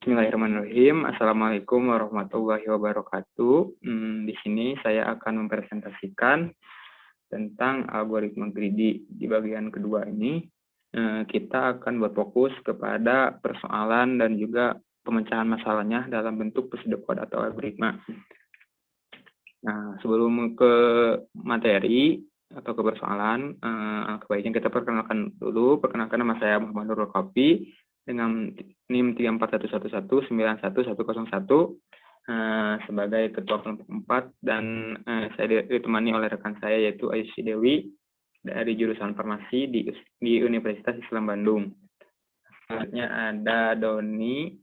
Bismillahirrahmanirrahim. Assalamualaikum warahmatullahi wabarakatuh. Di sini saya akan mempresentasikan tentang algoritma greedy. Di bagian kedua ini, kita akan berfokus kepada persoalan dan juga pemecahan masalahnya dalam bentuk pseudocode atau algoritma. Nah, sebelum ke materi atau ke persoalan, kebaiknya kita perkenalkan dulu. Perkenalkan, nama saya Muhammad Nurul Kopi dengan NIM 341191101 sebagai Ketua Kelompok 4, dan saya ditemani oleh rekan saya yaitu Ayushi Dewi dari jurusan Farmasi di Universitas Islam Bandung. Selanjutnya ada Doni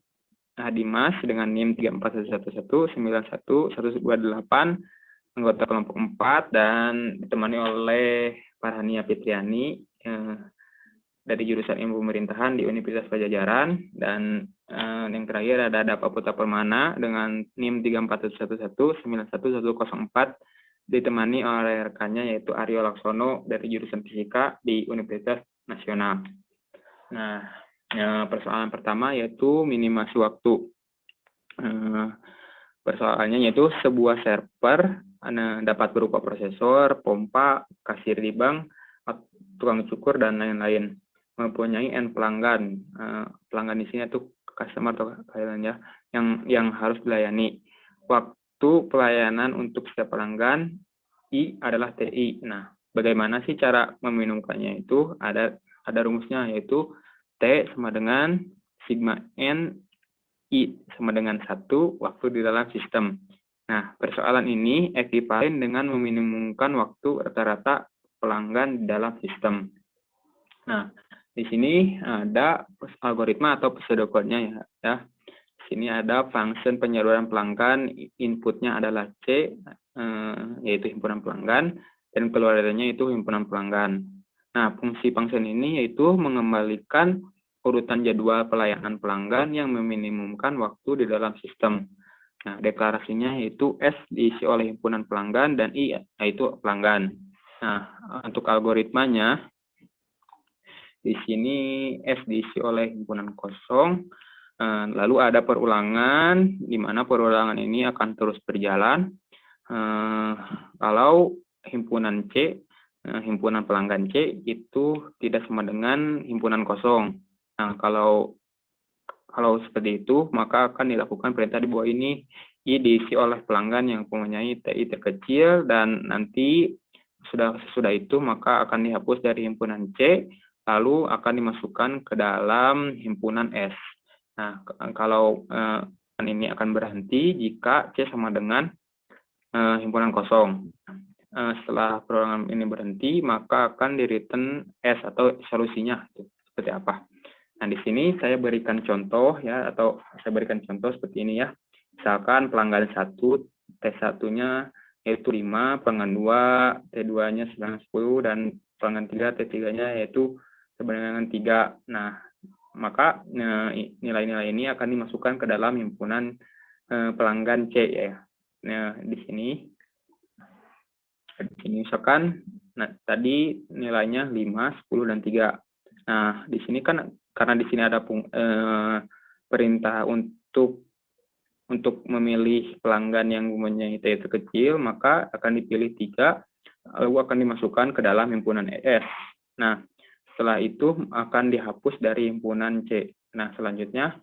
Hadimas dengan NIM 341191128, anggota Kelompok 4, dan ditemani oleh Farhania Fitriani dari jurusan Ilmu Pemerintahan di Universitas Pajajaran, dan yang terakhir ada Dapa Putra Permana dengan NIM 341191104, ditemani oleh rekannya yaitu Aryo Laksono dari jurusan Fisika di Universitas Nasional. Nah, persoalan pertama yaitu minimasi waktu. Persoalannya yaitu sebuah server dapat berupa prosesor, pompa, kasir di bank, tukang cukur, dan lain-lain. Mempunyai N pelanggan. Pelanggan di sini itu customer atau klien ya, yang harus dilayani. Waktu pelayanan untuk setiap pelanggan I adalah TI. Nah, bagaimana sih cara meminumkannya itu? Ada rumusnya, yaitu T sama dengan sigma N I sama dengan 1 waktu di dalam sistem. Nah, persoalan ini ekuivalen dengan meminimumkan waktu rata-rata pelanggan di dalam sistem. Nah, di sini ada algoritma atau pseudocode-nya ya. Di sini ada function penyaluran pelanggan, inputnya adalah C, yaitu himpunan pelanggan, dan keluarannya itu himpunan pelanggan. Nah, fungsi function ini yaitu mengembalikan urutan jadwal pelayanan pelanggan yang meminimumkan waktu di dalam sistem. Nah, deklarasinya yaitu S diisi oleh himpunan pelanggan dan I yaitu pelanggan. Nah, untuk algoritmanya di sini S diisi oleh himpunan kosong, lalu ada perulangan, di mana perulangan ini akan terus berjalan. Kalau himpunan C, himpunan pelanggan C itu tidak sama dengan himpunan kosong. Nah, kalau seperti itu, maka akan dilakukan perintah di bawah ini. I diisi oleh pelanggan yang mempunyai TI terkecil, dan nanti sesudah itu maka akan dihapus dari himpunan C, lalu akan dimasukkan ke dalam himpunan S. Nah, kalau ini akan berhenti jika C sama dengan himpunan kosong. Setelah perulangan ini berhenti, maka akan di-return S atau solusinya seperti apa. Nah, di sini saya berikan contoh ya, atau saya berikan contoh seperti ini ya. Misalkan pelanggan 1, T1-nya yaitu 5, pelanggan 2, T2-nya 910, dan pelanggan 3, T3-nya yaitu sebenarnya 3. Nah, maka nilai-nilai ini akan dimasukkan ke dalam himpunan pelanggan C ya. Nah, di sini misalkan tadi nilainya 5, 10, dan 3. Nah, di sini kan karena di sini ada perintah untuk memilih pelanggan yang mempunyai TI terkecil, maka akan dipilih 3, lalu akan dimasukkan ke dalam himpunan ES. Nah, setelah itu akan dihapus dari himpunan C. Nah, selanjutnya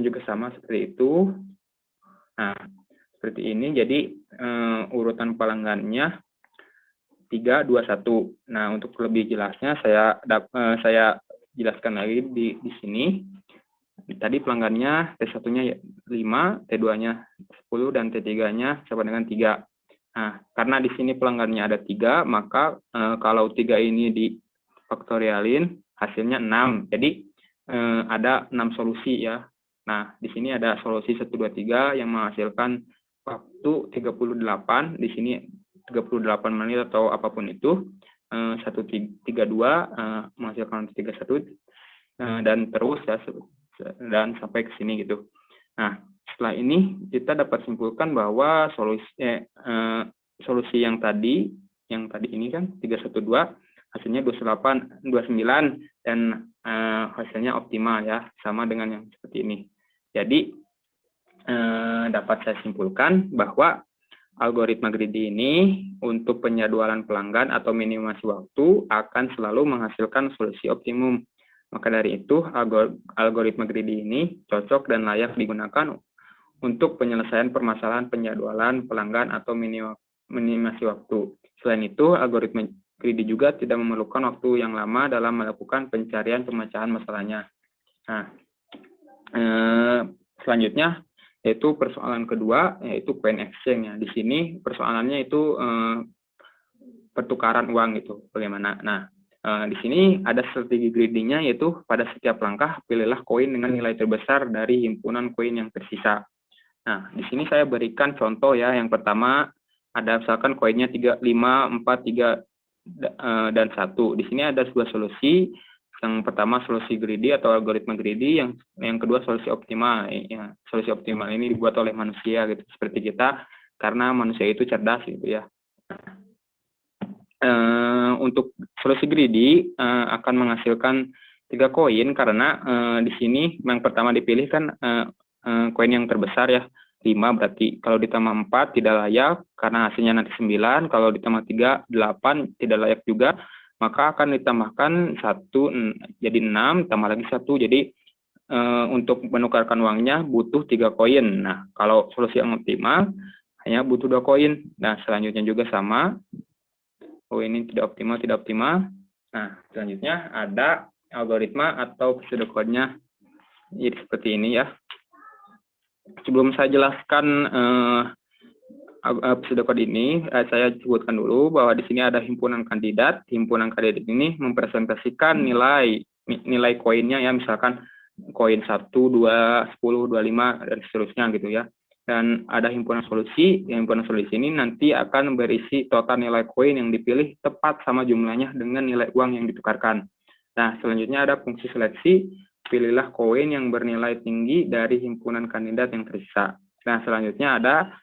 juga sama seperti itu. Nah, seperti ini. Jadi urutan pelanggannya 3, 2, 1. Nah, untuk lebih jelasnya saya jelaskan lagi di sini. Tadi pelanggannya T1-nya 5, T2-nya 10, dan T3-nya sama dengan 3. Nah, karena di sini pelanggannya ada 3, maka kalau 3 ini difaktorialin, hasilnya 6. Jadi ada 6 solusi ya. Nah, di sini ada solusi 1, 2, 3 yang menghasilkan waktu 38. Di sini 38 menit atau apapun itu. 132 menghasilkan 31, dan terus ya, dan sampai ke sini gitu. Nah, setelah ini kita dapat simpulkan bahwa solusi yang tadi ini kan 312 hasilnya 29 dan hasilnya optimal ya, sama dengan yang seperti ini. Jadi dapat saya simpulkan bahwa algoritma greedy ini untuk penjadwalan pelanggan atau minimasi waktu akan selalu menghasilkan solusi optimum. Maka dari itu, algoritma greedy ini cocok dan layak digunakan untuk penyelesaian permasalahan penjadwalan pelanggan atau minimasi waktu. Selain itu, algoritma greedy juga tidak memerlukan waktu yang lama dalam melakukan pencarian pemecahan masalahnya. Nah, selanjutnya yaitu persoalan kedua, yaitu coin exchange. Ya. Di sini persoalannya itu pertukaran uang gitu, bagaimana. Nah, di sini ada strategi greedy-nya, yaitu pada setiap langkah pilihlah koin dengan nilai terbesar dari himpunan koin yang tersisa. Nah, di sini saya berikan contoh ya. Yang pertama ada misalkan koinnya 3, 5, 4, 3 dan 1. Di sini ada dua solusi. Yang pertama solusi greedy atau algoritma greedy, yang kedua solusi optimal. Ya, solusi optimal ini dibuat oleh manusia gitu, seperti kita, karena manusia itu cerdas gitu ya. Untuk solusi greedy akan menghasilkan 3 koin karena di sini yang pertama dipilih kan koin yang terbesar ya, 5 berarti. Kalau ditambah 4 tidak layak karena hasilnya nanti 9, kalau ditambah 3 8 tidak layak juga. Maka akan ditambahkan 1 jadi 6, tambah lagi 1. Jadi untuk menukarkan uangnya butuh 3 koin. Nah, kalau solusi yang optimal hanya butuh 2 koin. Nah, selanjutnya juga sama. Oh, ini tidak optimal. Nah, selanjutnya ada algoritma atau pseudocode-nya. Jadi seperti ini ya. Sebelum saya jelaskan pseudocode ini, saya sebutkan dulu bahwa di sini ada himpunan kandidat. Himpunan kandidat ini mempresentasikan nilai koinnya ya, misalkan koin 1, 2, 10, 25 dan seterusnya gitu ya. Dan ada himpunan solusi. Himpunan solusi ini nanti akan berisi total nilai koin yang dipilih tepat sama jumlahnya dengan nilai uang yang ditukarkan. Nah, selanjutnya ada fungsi seleksi. Pilihlah koin yang bernilai tinggi dari himpunan kandidat yang tersisa. Nah, selanjutnya ada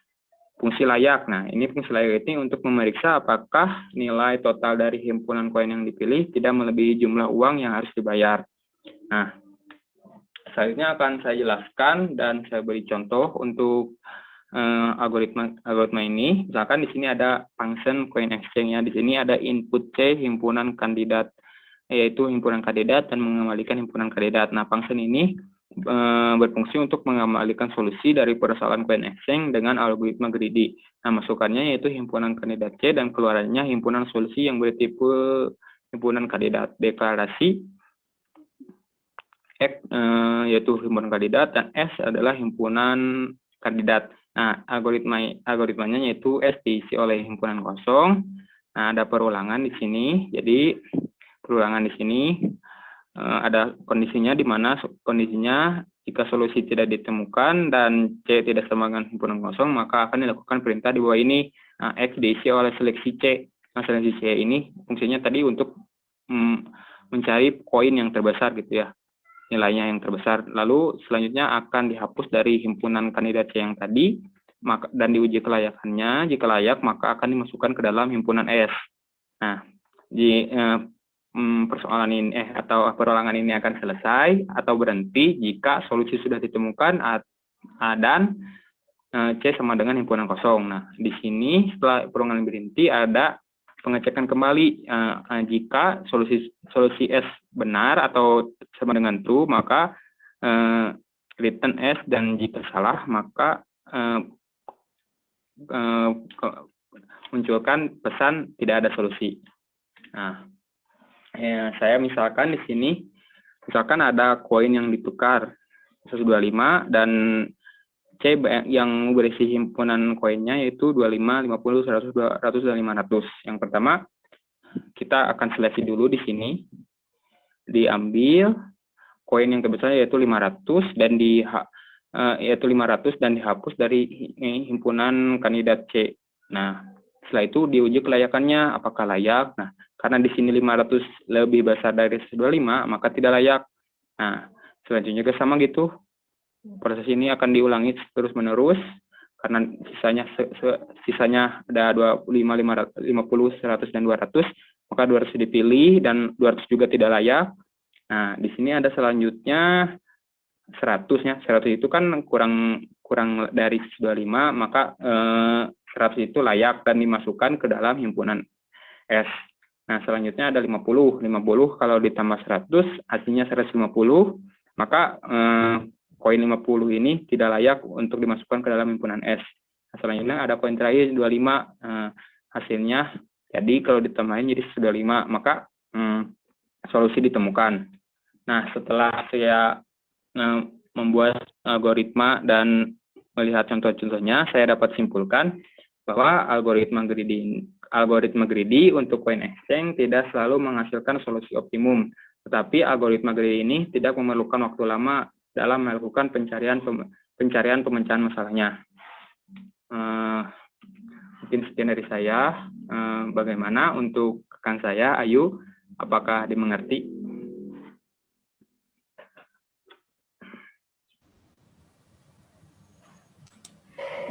fungsi layak. Nah, ini fungsi layak ini untuk memeriksa apakah nilai total dari himpunan koin yang dipilih tidak melebihi jumlah uang yang harus dibayar. Nah, selanjutnya akan saya jelaskan dan saya beri contoh untuk algoritma ini. Misalkan di sini ada function coin exchange-nya. Di sini ada input C himpunan kandidat, yaitu himpunan kandidat dan mengembalikan himpunan kandidat. Nah, function ini berfungsi untuk mengembalikan solusi dari persoalan coin exchange dengan algoritma greedy. Nah, masukannya yaitu himpunan kandidat C dan keluarannya himpunan solusi yang bertipe himpunan kandidat. Deklarasi X yaitu himpunan kandidat dan S adalah himpunan kandidat. Nah, algoritmanya yaitu S diisi oleh himpunan kosong. Nah, ada perulangan di sini. Jadi perulangan di sini ada kondisinya, di mana kondisinya jika solusi tidak ditemukan dan C tidak sama dengan himpunan kosong, maka akan dilakukan perintah di bawah ini. Nah, X diisi oleh seleksi C. Nah, seleksi C ini fungsinya tadi untuk mencari koin yang terbesar gitu ya, nilainya yang terbesar. Lalu selanjutnya akan dihapus dari himpunan kandidat C yang tadi, dan diuji kelayakannya. Jika layak, maka akan dimasukkan ke dalam himpunan S. Nah, di persoalan ini atau perulangan ini akan selesai atau berhenti jika solusi sudah ditemukan dan C sama dengan himpunan kosong. Nah, di sini setelah perulangan berhenti ada pengecekan kembali. Jika solusi S benar atau sama dengan true, maka return S, dan jika salah maka munculkan pesan tidak ada solusi. Nah, saya misalkan di sini, misalkan ada koin yang ditukar 125 dan C yang berisi himpunan koinnya yaitu 25, 50, 100, 200, dan 500. Yang pertama, kita akan seleksi dulu di sini. Diambil koin yang terbesar yaitu 500 dan dihapus dari himpunan kandidat C. Nah, setelah itu diuji kelayakannya apakah layak. Nah, karena di sini 500 lebih besar dari 125, maka tidak layak. Nah, selanjutnya juga sama gitu. Proses ini akan diulangi terus-menerus karena sisanya ada 25, 50, 100, dan 200. Maka 200 dipilih dan 200 juga tidak layak. Nah, di sini ada selanjutnya 100 ya. 100 itu kan kurang dari 25, maka 100 itu layak dan dimasukkan ke dalam himpunan S. Nah, selanjutnya ada 50. 50 kalau ditambah 100 hasilnya 150, maka koin 50 ini tidak layak untuk dimasukkan ke dalam himpunan S. Nah, selanjutnya ada koin terakhir 25, hasilnya jadi kalau ditambahin jadi 25, maka solusi ditemukan. Nah, setelah saya membuat algoritma dan melihat contoh-contohnya, saya dapat simpulkan bahwa algoritma greedy untuk coin exchange tidak selalu menghasilkan solusi optimum, tetapi algoritma greedy ini tidak memerlukan waktu lama dalam melakukan pencarian pemecahan masalahnya. Mungkin sekian dari saya. Bagaimana untuk rekan saya, Ayu? Apakah dimengerti?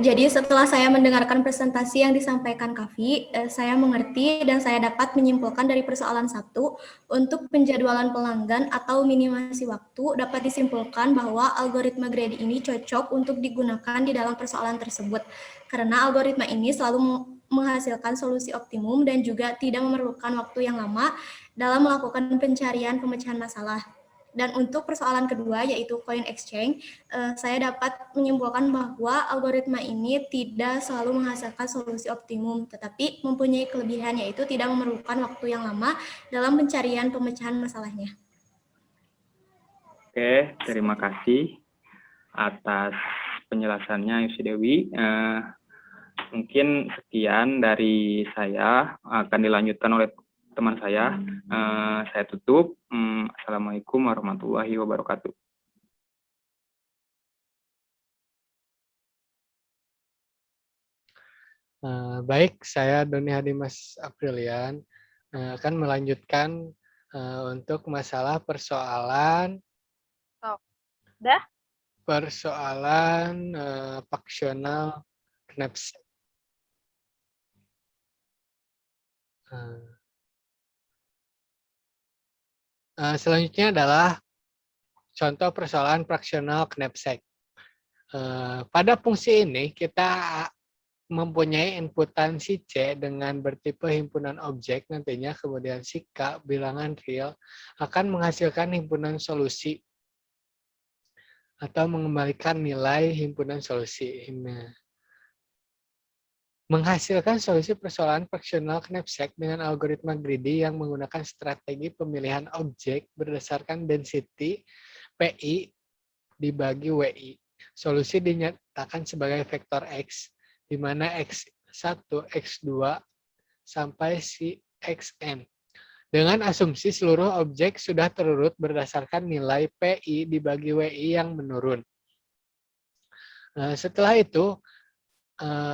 Jadi setelah saya mendengarkan presentasi yang disampaikan Kavi, saya mengerti dan saya dapat menyimpulkan dari persoalan 1, untuk penjadwalan pelanggan atau minimasi waktu dapat disimpulkan bahwa algoritma greedy ini cocok untuk digunakan di dalam persoalan tersebut. Karena algoritma ini selalu menghasilkan solusi optimum dan juga tidak memerlukan waktu yang lama dalam melakukan pencarian pemecahan masalah. Dan untuk persoalan kedua, yaitu coin exchange, saya dapat menyimpulkan bahwa algoritma ini tidak selalu menghasilkan solusi optimum, tetapi mempunyai kelebihan, yaitu tidak memerlukan waktu yang lama dalam pencarian pemecahan masalahnya. Oke, terima kasih atas penjelasannya, Yusi Dewi. Mungkin sekian dari saya, akan dilanjutkan oleh teman saya. Saya tutup. Assalamualaikum warahmatullahi wabarakatuh. Baik, saya Doni Hadimas Aprilian akan melanjutkan untuk masalah persoalan faksional knapsack. Selanjutnya adalah contoh persoalan fraksional knapsack. Pada fungsi ini kita mempunyai inputan si C dengan bertipe himpunan objek nantinya, kemudian si K bilangan real akan menghasilkan himpunan solusi atau mengembalikan nilai himpunan solusi. Menghasilkan solusi persoalan fraksional knapsack dengan algoritma greedy yang menggunakan strategi pemilihan objek berdasarkan density PI dibagi WI. Solusi dinyatakan sebagai vektor X, di mana X1, X2, sampai si Xn. Dengan asumsi seluruh objek sudah terurut berdasarkan nilai PI dibagi WI yang menurun. Setelah itu,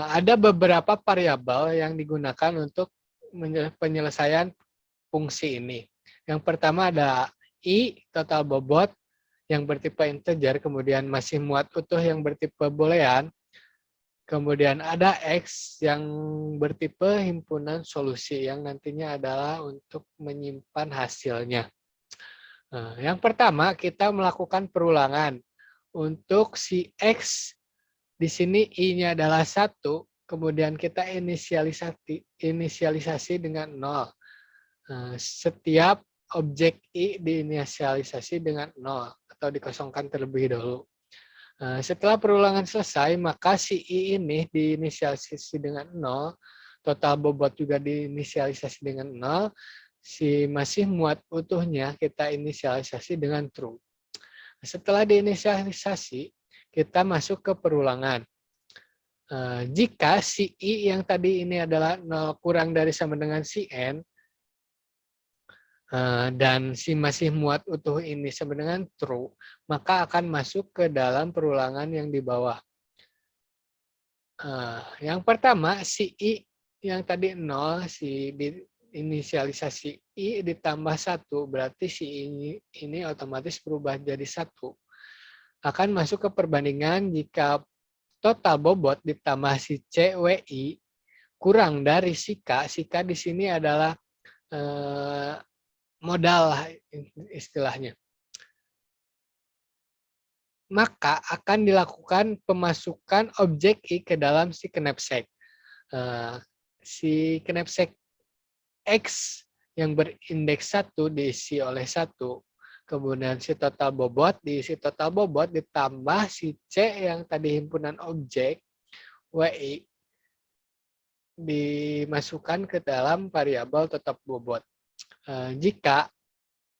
ada beberapa variabel yang digunakan untuk penyelesaian fungsi ini. Yang pertama ada I, total bobot, yang bertipe integer, kemudian masih muat utuh yang bertipe boolean, kemudian ada X yang bertipe himpunan solusi, yang nantinya adalah untuk menyimpan hasilnya. Yang pertama, kita melakukan perulangan. Untuk si X, di sini I-nya adalah 1, kemudian kita inisialisasi dengan 0. Setiap objek I diinisialisasi dengan 0 atau dikosongkan terlebih dahulu. Setelah perulangan selesai, maka si I ini diinisialisasi dengan 0, total bobot juga diinisialisasi dengan 0, si masih muat utuhnya kita inisialisasi dengan true. Setelah diinisialisasi, kita masuk ke perulangan. Jika si I yang tadi ini adalah 0 kurang dari sama dengan si N, dan si masih muat utuh ini sama dengan true, maka akan masuk ke dalam perulangan yang di bawah. Yang pertama, si I yang tadi 0, si inisialisasi I ditambah 1, berarti si ini otomatis berubah jadi 1. Akan masuk ke perbandingan jika total bobot ditambah si C, WI, kurang dari si K. Si K di sini adalah modal lah istilahnya. Maka akan dilakukan pemasukan objek I ke dalam si knapsack. Si knapsack X yang berindeks 1 diisi oleh 1, kemudian si total bobot diisi total bobot ditambah si C yang tadi himpunan objek WI dimasukkan ke dalam variabel total bobot. Jika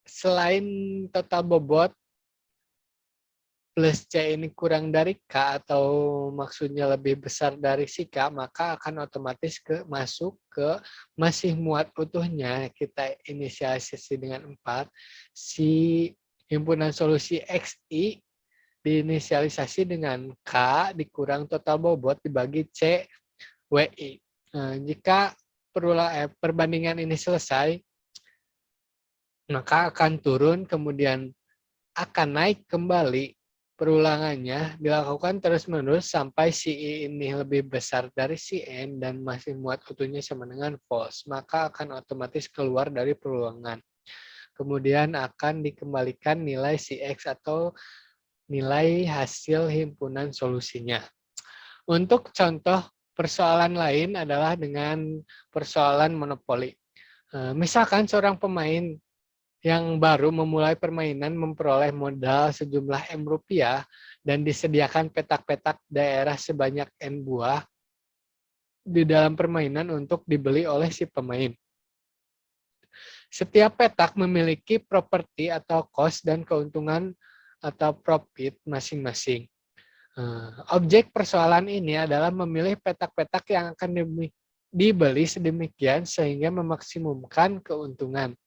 selain total bobot plus C ini kurang dari K atau maksudnya lebih besar dari si K, maka akan otomatis masuk ke masih muat utuhnya. Kita inisialisasi dengan 4. Si himpunan solusi XI diinisialisasi dengan K dikurang total bobot dibagi C WI. Jika perbandingan ini selesai, maka akan turun, kemudian akan naik kembali. Perulangannya dilakukan terus-menerus sampai si I ini lebih besar dari si N dan masih muat utuhnya sama dengan false, maka akan otomatis keluar dari perulangan. Kemudian akan dikembalikan nilai si X atau nilai hasil himpunan solusinya. Untuk contoh persoalan lain adalah dengan persoalan monopoli. Misalkan seorang pemain yang baru memulai permainan memperoleh modal sejumlah M rupiah dan disediakan petak-petak daerah sebanyak N buah di dalam permainan untuk dibeli oleh si pemain. Setiap petak memiliki properti atau cost dan keuntungan atau profit masing-masing. Objek persoalan ini adalah memilih petak-petak yang akan dibeli sedemikian sehingga memaksimumkan keuntungan.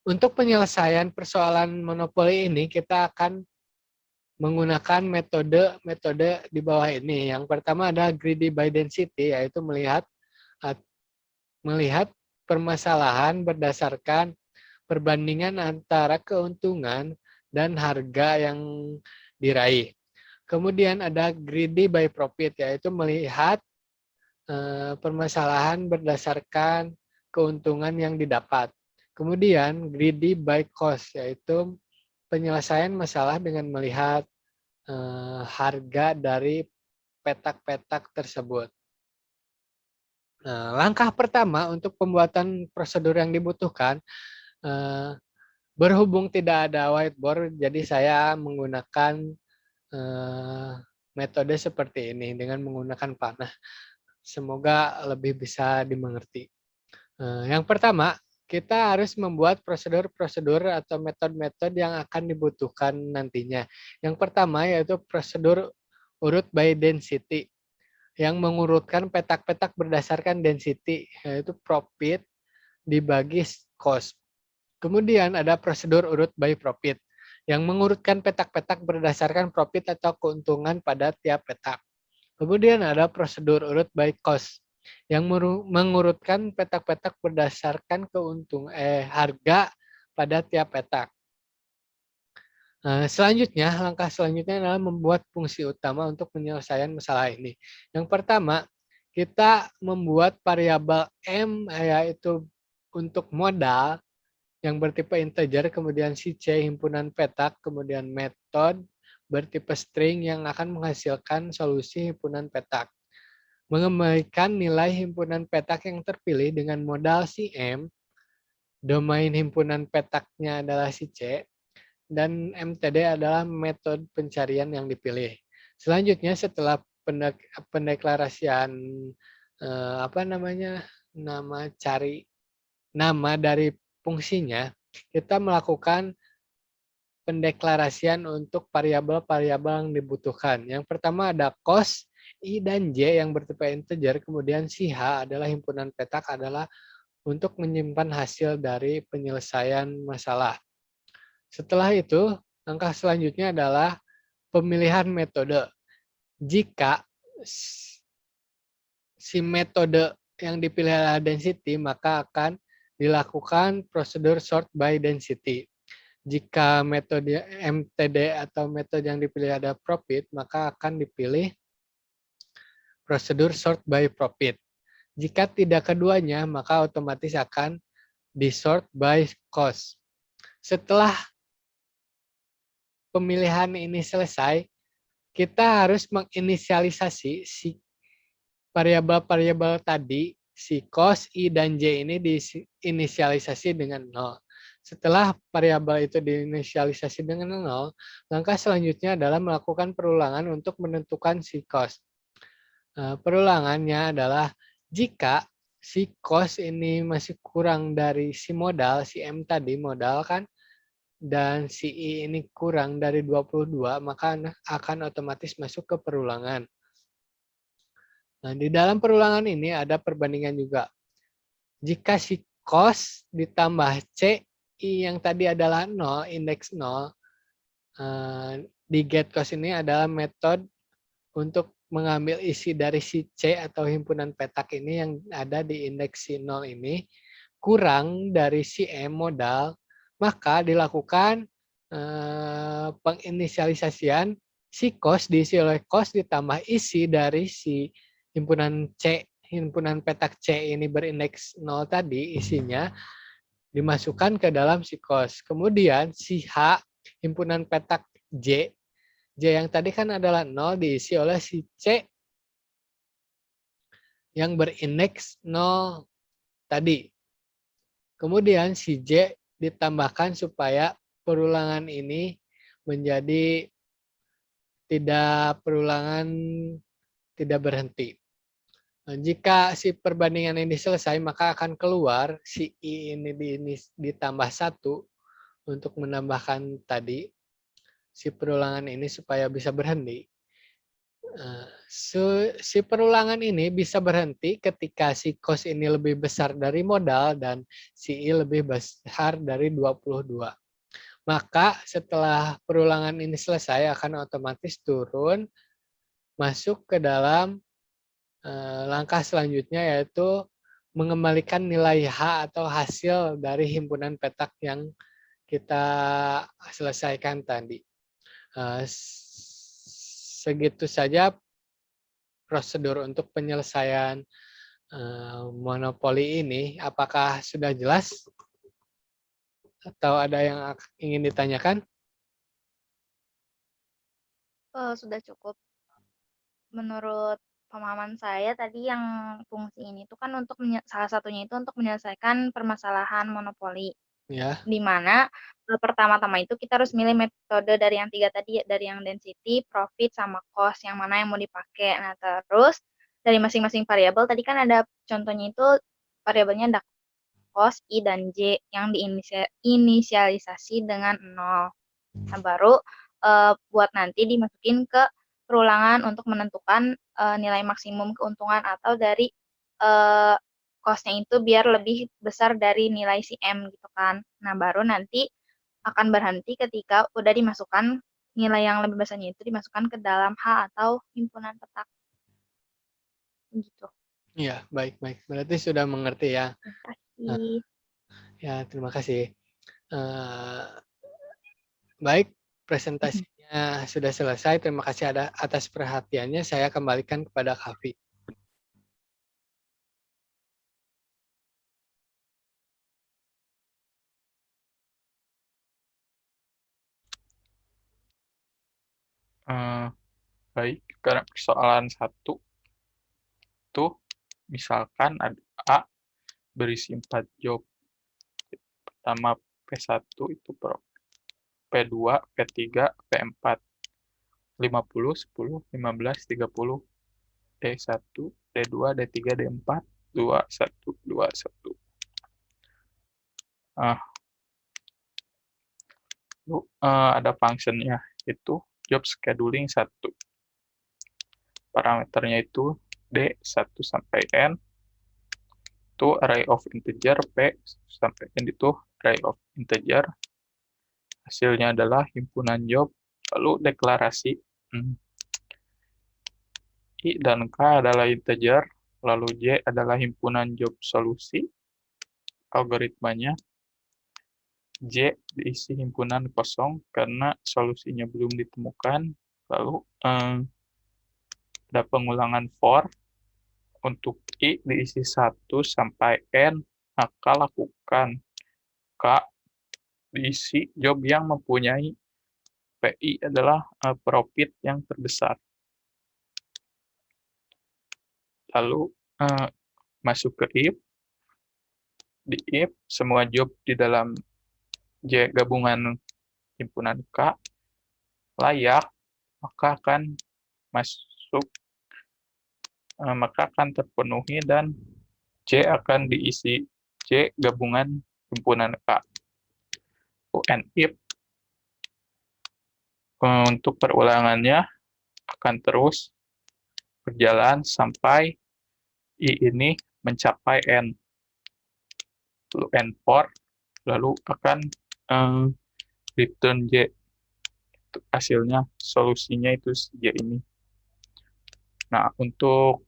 Untuk penyelesaian persoalan monopoli ini, kita akan menggunakan metode di bawah ini. Yang pertama adalah greedy by density, yaitu melihat permasalahan berdasarkan perbandingan antara keuntungan dan harga yang diraih. Kemudian ada greedy by profit, yaitu melihat permasalahan berdasarkan keuntungan yang didapat. Kemudian greedy by cost, yaitu penyelesaian masalah dengan melihat harga dari petak-petak tersebut. Langkah pertama untuk pembuatan prosedur yang dibutuhkan, berhubung tidak ada whiteboard, jadi saya menggunakan metode seperti ini dengan menggunakan panah. Semoga lebih bisa dimengerti. Yang pertama, kita harus membuat prosedur-prosedur atau metode-metode yang akan dibutuhkan nantinya. Yang pertama yaitu prosedur urut by density, yang mengurutkan petak-petak berdasarkan density, yaitu profit dibagi cost. Kemudian ada prosedur urut by profit, yang mengurutkan petak-petak berdasarkan profit atau keuntungan pada tiap petak. Kemudian ada prosedur urut by cost, yang mengurutkan petak-petak berdasarkan harga pada tiap petak. Langkah selanjutnya adalah membuat fungsi utama untuk penyelesaian masalah ini. Yang pertama, kita membuat variabel M, yaitu untuk modal yang bertipe integer, kemudian si C himpunan petak, kemudian metode bertipe string yang akan menghasilkan solusi himpunan petak. Mengembalikan nilai himpunan petak yang terpilih dengan modal si M, domain himpunan petaknya adalah si C, dan MTD adalah metode pencarian yang dipilih. Selanjutnya setelah pendeklarasian nama dari fungsinya, kita melakukan pendeklarasian untuk variabel-variabel yang dibutuhkan. Yang pertama ada cost, I dan J yang bertipe integer, kemudian si H adalah himpunan petak adalah untuk menyimpan hasil dari penyelesaian masalah. Setelah itu, langkah selanjutnya adalah pemilihan metode. Jika si metode yang dipilih adalah density, maka akan dilakukan prosedur sort by density. Jika metode MTD atau metode yang dipilih ada profit, maka akan dipilih prosedur sort by profit. Jika tidak keduanya, maka otomatis akan disort by cost. Setelah pemilihan ini selesai, kita harus menginisialisasi si variabel-variabel tadi, si cost, I, dan J ini diinisialisasi dengan 0. Setelah variabel itu diinisialisasi dengan 0, langkah selanjutnya adalah melakukan perulangan untuk menentukan si cost. Perulangannya adalah jika si cost ini masih kurang dari si modal, si M tadi modal kan, dan si I ini kurang dari 22, maka akan otomatis masuk ke perulangan. Nah, di dalam perulangan ini ada perbandingan juga. Jika si cost ditambah C, I yang tadi adalah 0, indeks 0, di get cost ini adalah metode untuk mengambil isi dari si C atau himpunan petak ini yang ada di indeks si 0 ini, kurang dari si M modal, maka dilakukan penginisialisasian si cost diisi oleh cost ditambah isi dari si himpunan C, himpunan petak C ini berindeks 0 tadi, isinya dimasukkan ke dalam si cost. Kemudian si H, himpunan petak J yang tadi kan adalah 0 diisi oleh si C yang berindeks 0 tadi. Kemudian si J ditambahkan supaya perulangan ini menjadi perulangan tidak berhenti. Nah, jika si perbandingan ini selesai, maka akan keluar si I ini ditambah 1 untuk menambahkan tadi si perulangan ini supaya bisa berhenti. Si perulangan ini bisa berhenti ketika si cost ini lebih besar dari modal dan si I lebih besar dari 22. Maka setelah perulangan ini selesai akan otomatis turun masuk ke dalam langkah selanjutnya, yaitu mengembalikan nilai H atau hasil dari himpunan petak yang kita selesaikan tadi. Segitu saja prosedur untuk penyelesaian monopoli ini. Apakah sudah jelas? Atau ada yang ingin ditanyakan? Sudah cukup. Menurut pemahaman saya tadi yang fungsi ini tuh kan untuk salah satunya itu untuk menyelesaikan permasalahan monopoli. Ya. Di mana pertama-tama itu kita harus milih metode dari yang 3 tadi, dari yang density, profit, sama cost, yang mana yang mau dipakai. Nah, terus dari masing-masing variabel tadi kan ada contohnya itu variabelnya ada cost, I, dan J yang diinisialisasi dengan 0. Nah, baru buat nanti dimasukin ke perulangan untuk menentukan nilai maksimum keuntungan atau dari cost-nya itu biar lebih besar dari nilai si M gitu kan. Nah, baru nanti akan berhenti ketika udah dimasukkan nilai yang lebih besarnya itu dimasukkan ke dalam H atau himpunan petak. Gitu. Iya, baik. Berarti sudah mengerti ya. Terima kasih. Ya, terima kasih. Baik, presentasinya sudah selesai. Terima kasih atas perhatiannya. Saya kembalikan kepada Kavi. Baik, karena persoalan 1 tuh misalkan ada A berisi 4 job. Pertama P1 itu P2, P3, P4. 50, 10, 15, 30. D1, D2, D3, D4, 2, 1, 2, 1. Ada functionnya, itu job scheduling 1. Parameternya itu D1 sampai N, itu array of integer, P sampai N itu array of integer. Hasilnya adalah himpunan job, lalu deklarasi. I dan K adalah integer, lalu J adalah himpunan job solusi. Algoritmanya, J diisi himpunan kosong karena solusinya belum ditemukan. Lalu ada pengulangan for. Untuk I diisi 1 sampai N, maka lakukan K, diisi job yang mempunyai PI adalah profit yang terbesar. Lalu masuk ke if, di if semua job di dalam J gabungan himpunan K layak, maka akan masuk, maka akan terpenuhi dan J akan diisi J gabungan himpunan K. And if untuk perulangannya akan terus berjalan sampai I ini mencapai N. Lalu N4, lalu akan return J. Hasilnya, solusinya itu J ini. Nah, untuk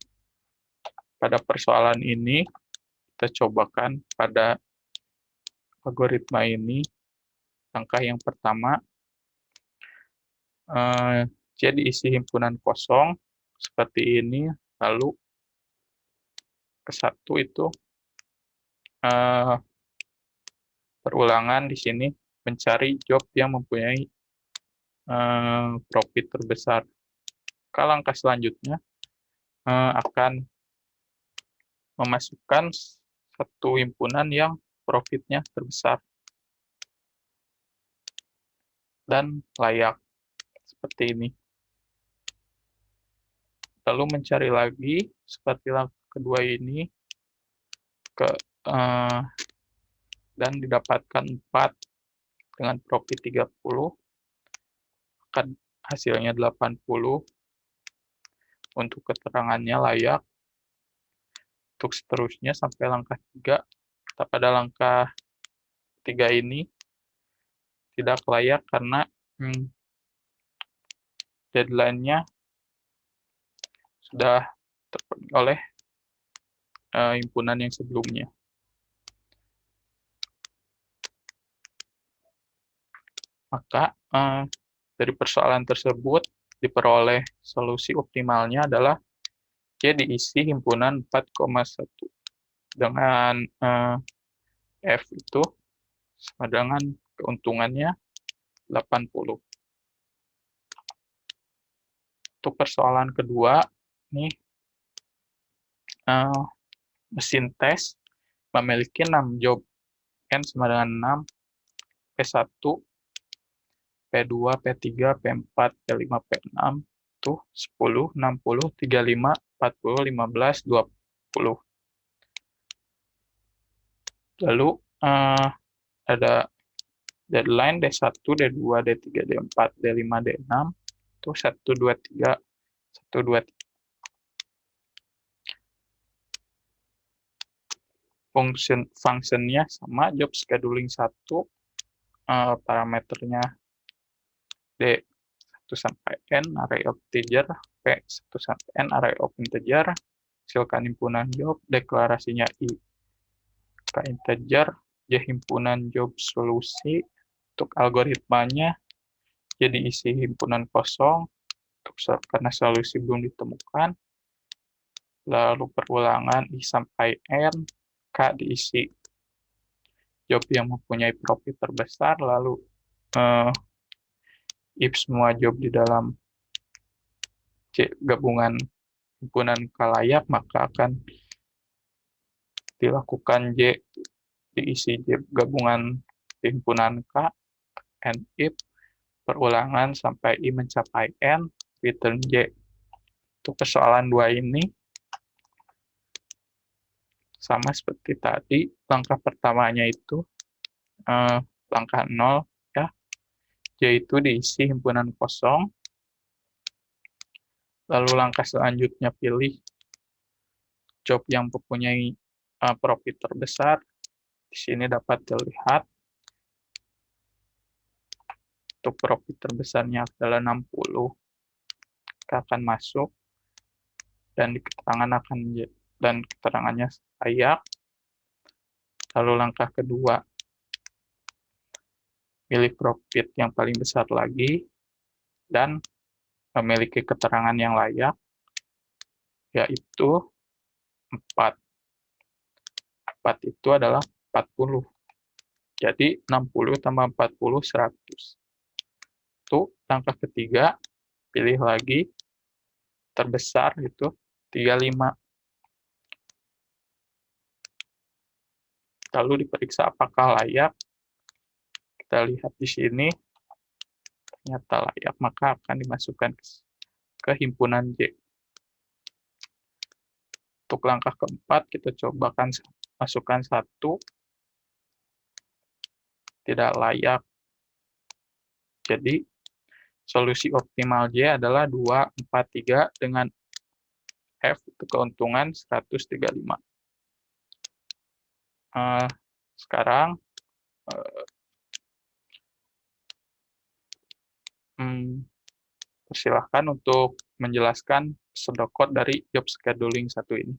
pada persoalan ini, kita cobakan pada algoritma ini. Langkah yang pertama, J diisi himpunan kosong, seperti ini. Lalu, ke satu itu, perulangan di sini mencari job yang mempunyai profit terbesar. Ke langkah selanjutnya akan memasukkan satu himpunan yang profitnya terbesar dan layak seperti ini. Lalu mencari lagi seperti langkah kedua ini dan didapatkan 4 dengan profit 30, akan hasilnya 80. Untuk keterangannya layak. Untuk seterusnya sampai langkah 3, kita pada langkah 3 ini tidak layak karena deadline-nya sudah terpenuhi oleh himpunan yang sebelumnya. Maka dari persoalan tersebut diperoleh solusi optimalnya adalah J diisi himpunan 4,1 dengan F itu sama dengan keuntungannya 80. Untuk persoalan kedua, nih mesin tes memiliki 6 job, N sama dengan 6, P1, P2, P3, P4, P5, P6, tuh 10, 60, 35, 40, 15, 20. Lalu ada deadline D1, D2, D3, D4, D5, D6, tuh 1, 2, 3, 1, 2, 3. Function-nya sama, job scheduling 1, parameternya D1 sampai N, array of integer, P1 sampai N, array of integer, hasilkan himpunan job, deklarasinya I ke integer, J himpunan job solusi, untuk algoritmanya, jadi isi himpunan kosong, karena solusi belum ditemukan, lalu perulangan I sampai N, K diisi job yang mempunyai profit terbesar, lalu if semua job di dalam C gabungan himpunan K layak, maka akan dilakukan J diisi J gabungan himpunan K, and if perulangan sampai I mencapai N, return J. Untuk persoalan 2 ini sama seperti tadi, langkah pertamanya itu langkah 0, ya. J itu diisi himpunan kosong. Lalu langkah selanjutnya pilih job yang mempunyai profit terbesar. Di sini dapat dilihat untuk profit terbesarnya adalah 60. Kita akan masuk dan di keterangan keterangannya layak. Lalu langkah kedua, pilih profit yang paling besar lagi dan memiliki keterangan yang layak, yaitu 4. 4 itu adalah 40. Jadi 60 tambah 40, 100. Itu langkah ketiga, pilih lagi terbesar itu 35. Lalu diperiksa apakah layak. Kita lihat di sini, ternyata layak, maka akan dimasukkan ke himpunan J. Untuk langkah keempat, kita cobakan masukkan 1, tidak layak. Jadi, solusi optimal J adalah 2, 4, 3 dengan F itu keuntungan 135. Sekarang, persilahkan untuk menjelaskan pseudocode dari job scheduling 1 ini.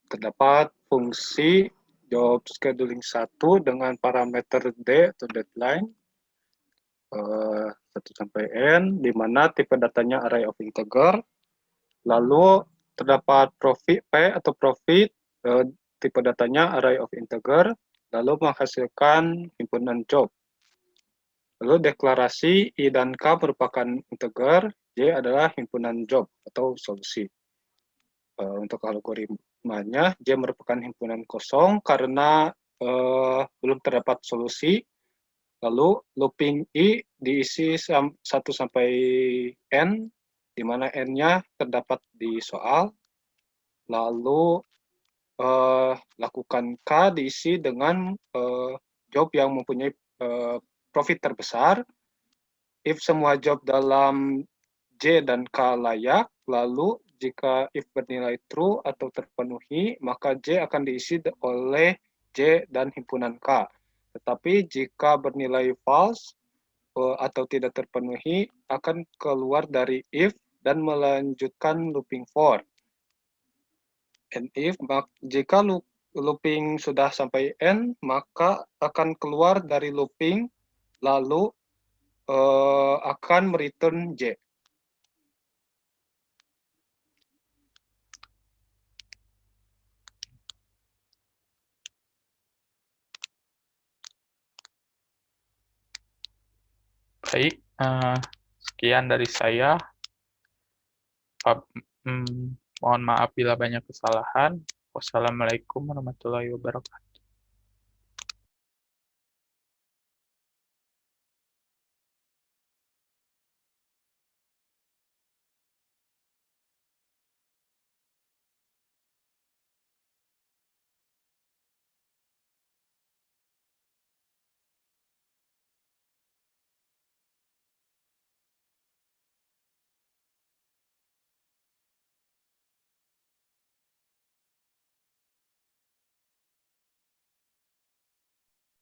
Terdapat fungsi job scheduling 1 dengan parameter D atau deadline 1 sampai N, di mana tipe datanya array of integer. Lalu terdapat profit P atau profit, tipe datanya array of integer, lalu menghasilkan himpunan job. Lalu deklarasi I dan K merupakan integer, J adalah himpunan job atau solusi. Untuk algoritmanya, J merupakan himpunan kosong karena belum terdapat solusi. Lalu looping I diisi 1 sampai N, di mana N-nya terdapat di soal. Lalu lakukan K diisi dengan job yang mempunyai profit terbesar. If semua job dalam J dan K layak, lalu jika if bernilai true atau terpenuhi, maka J akan diisi oleh J dan himpunan K. Tetapi jika bernilai false atau tidak terpenuhi, akan keluar dari if dan melanjutkan looping for. And if, jika looping sudah sampai N, maka akan keluar dari looping, lalu akan mereturn J. Baik, sekian dari saya. Mohon maaf bila banyak kesalahan. Wassalamualaikum warahmatullahi wabarakatuh.